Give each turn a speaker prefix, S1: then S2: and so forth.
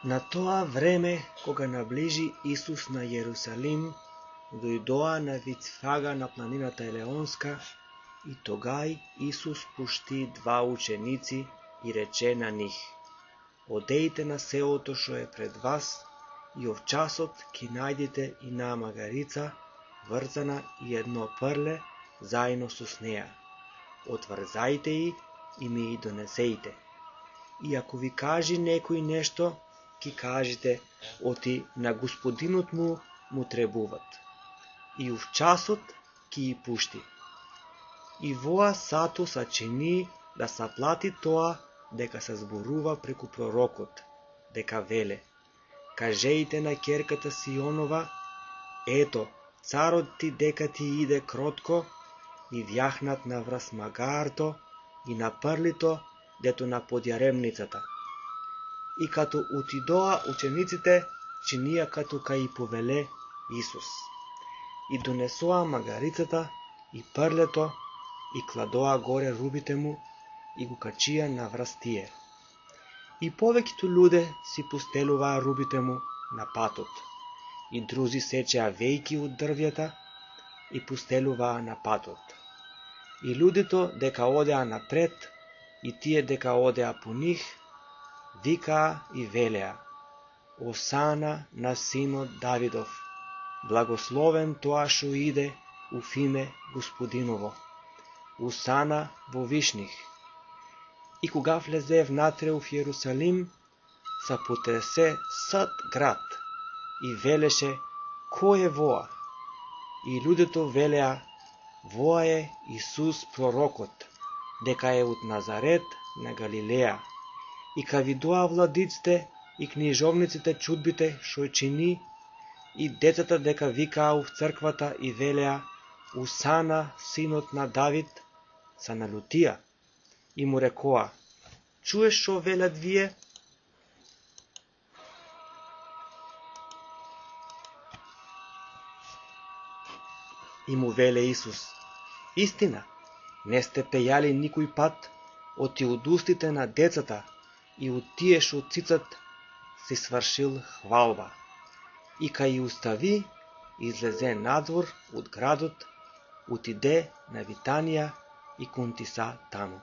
S1: На тоа време, кога наближи Исус на Јерусалим, дојдоа на Вицфага на планината Елеонска и тогај Исус пушти 2 ученици и рече на нив: одејте на селото што е пред вас и овчасот ки најдете и на магарица врзана и едно прле заедно с неа. Отврзајте и ми и донесејте. И ако ви кажи некој нешто, ки кажете: оти на господинот му требуват. И овчасот ки и пушти. И воа сато са чини да се плати тоа дека се зборува преку пророкот, дека веле: кажејте на ќерката Сионова, ето, царот ти дека ти иде кротко и вјахнат на врз магарто и на прлито дето на подјаремницата. И като отидоа учениците, чинија като кај и повеле Исус. И донесоа магарицата и прлето и кладоа горе рубите му и го качија на врз тие. И повеќето луде си постелуваа рубите му на патот, и друзи сечеа вејки од дрвјата и постелуваа на патот. И лудито дека одеа напред и тие дека одеа по нив, викаа и велеа: Осана на синот Давидов, благословен тоа што иде уф име Господиново, Осана во вишних. И кога влезе внатре в Јерусалим, се потресе сат град и велеше: кој е воа? И луѓето велеа: воа е Исус пророкот, дека е од Назарет на Галилеја. И ка видоа владиците и книжовниците чудбите што чини, и децата дека викаа в црквата и велеа: Осана синот на Давид, се налутија и му рекоа: чуеш што велат вие? И му веле Исус: истина, не сте пејали никој пат, оти од устите на децата и од тие што цицат си свршил хвалба. И кај устави, излезе надвор од градот, отиде на Витанија и контиса таму.